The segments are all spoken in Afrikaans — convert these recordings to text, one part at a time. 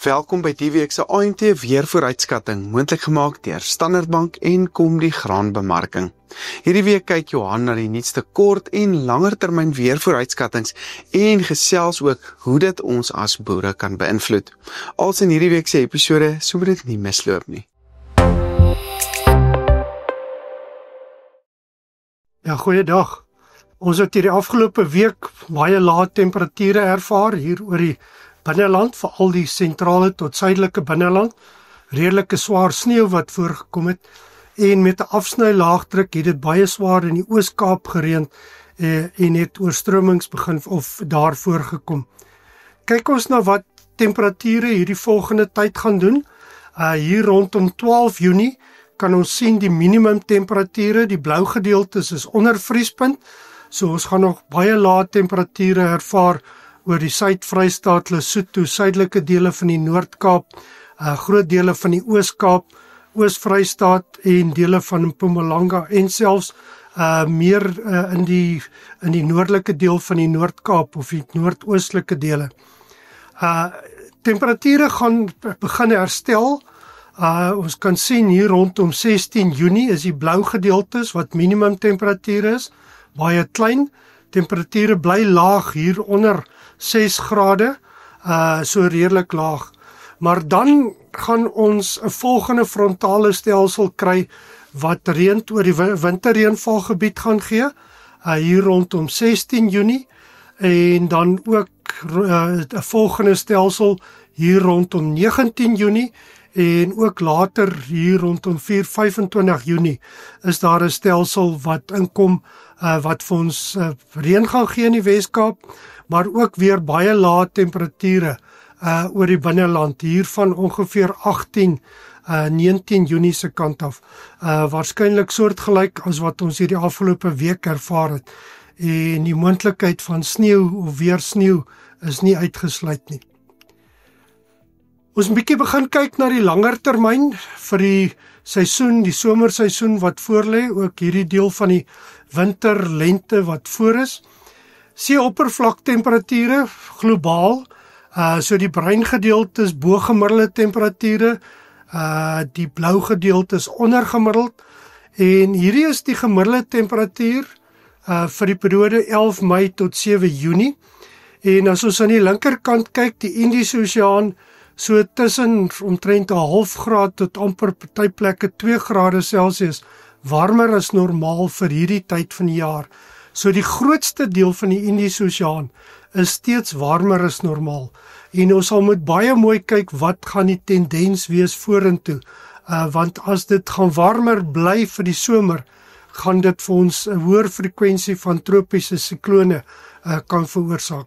Welkom by die week se AMT weervooruitskatting, moontlik gemaak deur Standard Bank en Komdi Graanbemarking. Hierdie week kyk Johan na die nuutste kort en langer termyn weervooruitskattings en gesels ook hoe dit ons as boere kan beïnvloed. Als in hierdie week se episode, so moet dit nie misloop nie. Ja, goeiedag. Ons het hierdie afgelope week baie lae temperature ervaar hier oor die binneland, veral die sentrale tot suidelike binneland, redelike swaar sneeu wat voorgekom het, en met 'n afsny laagdruk het dit baie swaar in die Oos-Kaap gereën en het oorstromings begin of daar voorgekom. Kyk ons na wat temperature hierdie volgende tyd gaan doen. Hier rondom 12 Junie kan ons sien die minimum temperature, die blou gedeeltes is onder vriespunt, so ons gaan nog baie lae temperature ervaar oor die Suid-Vrystaat, Lesotho, suidelike dele van die Noord-Kaap, groot dele van die Oos-Kaap, Oos-Vrystaat en dele van Mpumalanga en selfs meer in die noordelike deel van die Noord-Kaap of die noordoostelike dele. Temperature gaan begin herstel. Ons kan sien hier rondom 16 Junie is die blou gedeeltes wat minimum temperature is, baie klein. Temperature bly laag hier onder 6 grade, so redelik laag. Maar dan gaan ons 'n volgende frontale stelsel kry wat reën oor die winterreënvalgebied gaan gee, hier rondom 16 Junie, en dan ook 'n volgende stelsel hier rondom 19 Junie, en ook later hier rondom 25 Junie is daar 'n stelsel wat inkom wat vir ons reën gaan gee in die Weskaap, maar ook weer baie lae temperature oor die binneland, hier van ongeveer 19 Junie se kant af. Waarskynlik soortgelyk as wat ons hierdie afgelope week ervaar het. En die moontlikheid van sneeu of weer sneeu is nie uitgesluit nie. Ons 'n bietjie begin kyk na die langer termyn vir die seisoen, die somerseisoen wat voorlê, ook hierdie deel van die winter-lente wat voor is. See-oppervlaktemperature globaal, so die bruin gedeelte is bo gemiddelde temperature, die blou gedeelte is onder gemiddeld, en hierdie is die gemiddelde temperatuur vir die periode 11 Mei tot 7 Junie. En as ons aan die linkerkant kyk, die Indiese Oseaan, so tussen omtrent 'n half graad tot amper party plekke 2 grade Celsius warmer as normaal vir hierdie tyd van die jaar. So die grootste deel van die Indiese Oseaan is steeds warmer as normaal. En ons sal moet baie mooi kyk wat gaan die tendens wees vorentoe. Want as dit gaan warmer bly vir die somer, gaan dit vir ons 'n hoër frekwensie van tropiese siklone kan veroorsaak.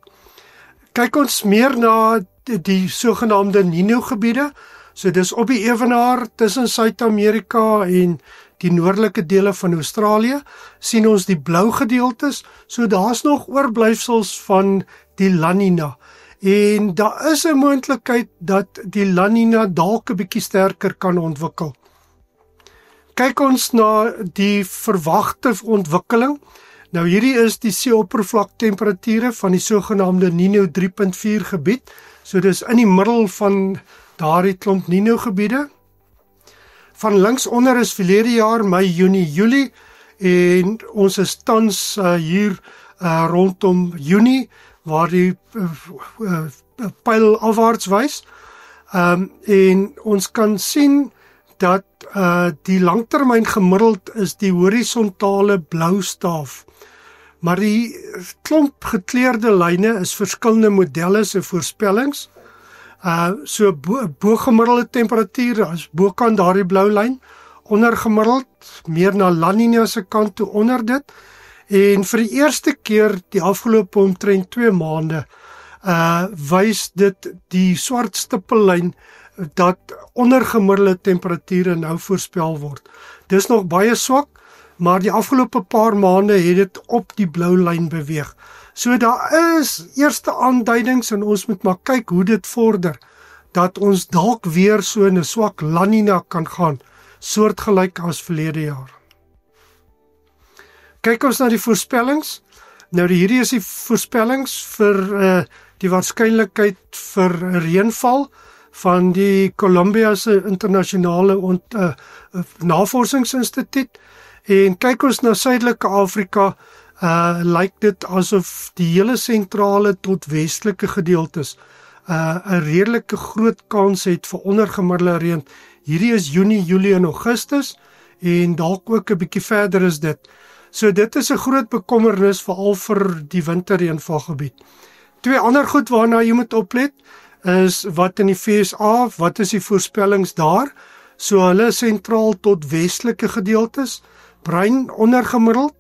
Kyk ons meer na die sogenaamde Nino gebiede, so dis op die ewenaar tussen Suid-Amerika en die noordelike dele van Australië, sien ons die blou gedeeltes, so daar's nog oorblyfsels van die La Nina, en daar is 'n moontlikheid dat die La Nina dalk 'n bietjie sterker kan ontwikkel. Kyk ons na die verwagte ontwikkeling. Nou hierdie is die see-oppervlaktemperature van die sogenaamde Nino 3.4 gebied, so dis in die middel van daardie klomp Nino gebiede. Van links onder is verlede jaar Mei, Junie, Julie, en ons is tans hier rondom Junie, waar die pyl afwaarts wys. En ons kan sien dat die langtermyn gemiddeld is die horisontale blou staaf. Maar die klomp gekleurde lyne is verskillende modelle se voorspellings. So bo gemiddelde temperatuur as bokant daardie blou lyn, onder gemiddeld meer na La Nina se kant toe onder dit, en vir die eerste keer die afgelope omtrent 2 maande wys dit die swart stippellyn dat ondergemiddelde temperature nou voorspel word. Dis nog baie swak, maar die afgelope paar maande het dit op die blou lyn beweeg. So daar is eerste aanduidings en ons moet maar kyk hoe dit vorder, dat ons dalk weer so in 'n swak La Nina kan gaan, soortgelyk as verlede jaar. Kyk ons na die voorspellings. Nou hierdie is die voorspellings vir die waarskynlikheid vir reënval van die Columbia se internasionale navorsingsinstituut. En kyk ons na Suidelike Afrika, lyk dit asof die hele sentrale tot westelike gedeeltes 'n redelike groot kans het vir ondergemiddelde reën. Hierdie is Junie, Julie en Augustus en dalk ook 'n bietjie verder is dit. So dit is 'n groot bekommernis veral vir die winterreënvalgebied. Twee ander goed waarna jy moet oplet is wat in die FSA, wat is die voorspellings daar? So hulle sentraal tot westelike gedeeltes, bruin ondergemiddeld,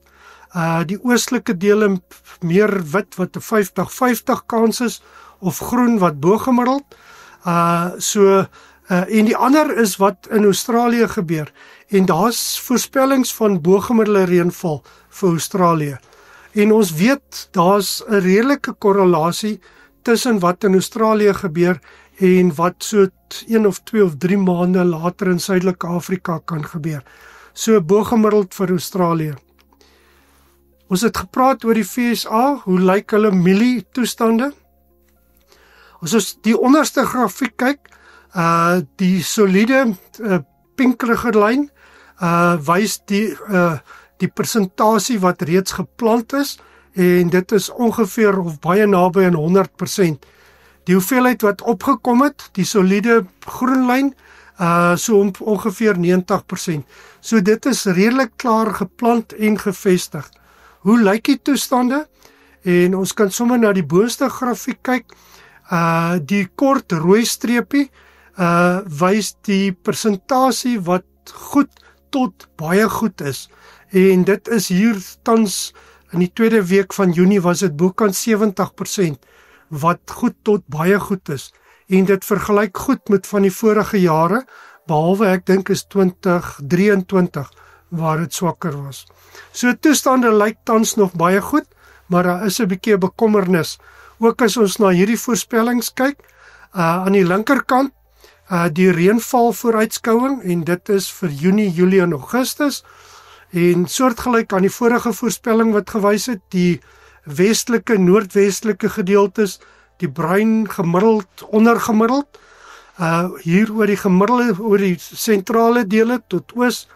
die oostelike dele meer wit wat 'n 50-50 kans is of groen wat bo-gemiddeld. En die ander is wat in Australië gebeur en daar's voorspellings van bo-gemiddelde reënval vir Australië. En ons weet daar's 'n redelike korrelasie tussen wat in Australië gebeur en wat so 1 of 2 of 3 maande later in Suidelike Afrika kan gebeur. So bo-gemiddeld vir Australië. Ons het gepraat oor die FSA, hoe lyk hulle mielie toestande? As ons die onderste grafiek kyk, die soliede pinkerige lyn wys die persentasie wat reeds geplant is en dit is ongeveer of baie naby aan 100%. Die hoeveelheid wat opgekom het, die soliede groen lyn, so ongeveer 90%. So dit is redelik klaar geplant en gevestig. Hoe lyk die toestande? En ons kan sommer na die boonste grafiek kyk. Die kort rooi streepie wys die persentasie wat goed tot baie goed is. En dit is hier tans in die tweede week van Junie was dit bokant 70% wat goed tot baie goed is. En dit vergelyk goed met van die vorige jare, behalwe ek dink is 2023 waar dit swakker was. So toestande lyk tans nog baie goed, maar daar is 'n bietjie bekommernis. Ook as ons na hierdie voorspellings kyk, aan die linkerkant, die reënval vooruitskouing en dit is vir Junie, Julie en Augustus. En soortgelyk aan die vorige voorspelling wat gewys het, die westelike, noordwestelike gedeeltes, die bruin gemiddeld, ondergemiddeld, hier oor die gemiddelde, oor die sentrale dele tot oos,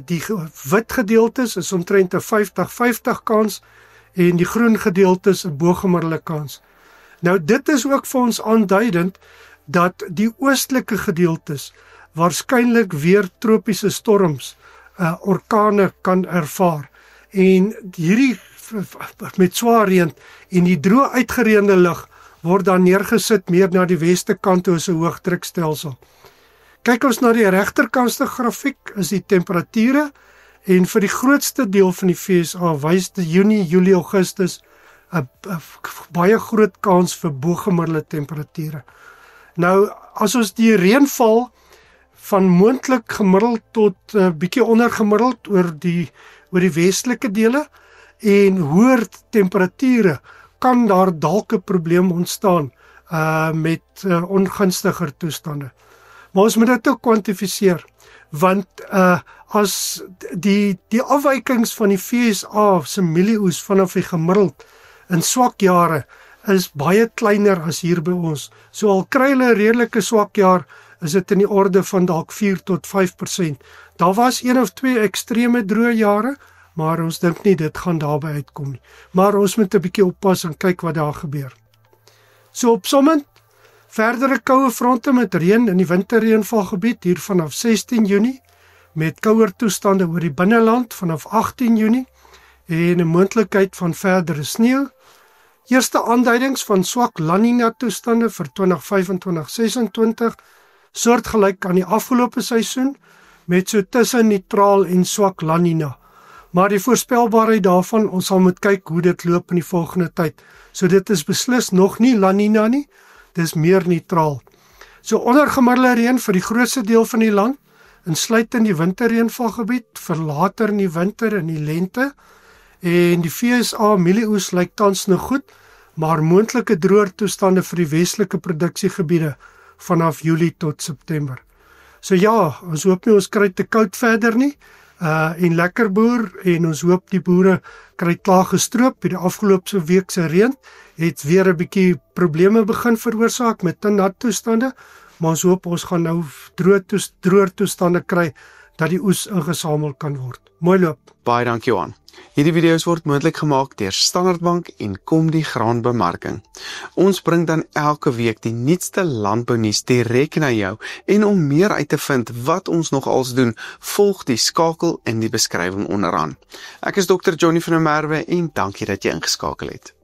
die wit gedeeltes is omtrent 'n 50-50 kans en die groen gedeeltes 'n bo-gemiddelde kans. Nou dit is ook vir ons aanduidend dat die oostelike gedeeltes waarskynlik weer tropiese storms, orkane kan ervaar. En hierdie met swaar reën en die droë uitgereende lug word dan neergesit meer na die weste kant toe as 'n hoëdrukstelsel. Kyk ons na die regterkantste grafiek is die temperature en vir die grootste deel van die FSA wys die Junie, Julie, Augustus 'n baie groot kans vir bo-gemiddelde temperature. Nou as ons die reënval van moontlik gemiddeld tot bietjie ondergemiddeld oor die westelike dele en hoër temperature kan daar dalk 'n probleem ontstaan met ongunstiger toestande. Maar ons moet dit ook kwantifiseer, want as die afwykings van die FSA se mielieoes vanaf die gemiddeld in swak jare is baie kleiner as hier by ons. So al kry hulle 'n redelike swak jaar, is dit in die orde van dalk 4-5%. Daar was 1 of 2 ekstreme droë jare, maar ons dink nie dit gaan daarby uitkom nie. Maar ons moet 'n bietjie oppas en kyk wat daar gebeur. So opsommend, verdere koue fronte met reën in die winterreënvalgebied hier vanaf 16 Junie, met kouer toestande oor die binneland vanaf 18 Junie en 'n moontlikheid van verdere sneeu. Eerste aanduidings van swak La Nina toestande vir 2025-26, soortgelyk aan die afgelope seisoen, met so tussen neutraal en swak La Nina. Maar die voorspelbaarheid daarvan, ons sal moet kyk hoe dit loop in die volgende tyd. So dit is beslis nog nie La Nina nie, dis meer neutraal. So ondergemiddelde reën vir die grootste deel van die land, insluitend die winterreënvalgebied, vir later in die winter en die lente, en die FSA mielieoes lyk tans nog goed, maar moontlike droër toestande vir die westelike produksiegebiede vanaf Julie tot September. So ja, ons hoop nie ons kry te koud verder nie, en lekker boer, en ons hoop die boere kry klaar gestroop. Die afgelope week se reën het weer 'n bietjie probleme begin veroorsaak met te nat toestande, maar ons hoop ons gaan nou droër toestande kry dat die oes ingesamel kan word. Mooi loop. Baie dankie Johan. Hierdie video's word moontlik gemaak deur Standard Bank en Komdi Graanbemarking. Ons bring dan elke week die nuutste landbounuus direk na jou en om meer uit te vind wat ons nog als doen, volg die skakel in die beskrywing onderaan. Ek is Dr. Johnny van der Merwe en dankie dat jy ingeskakel het.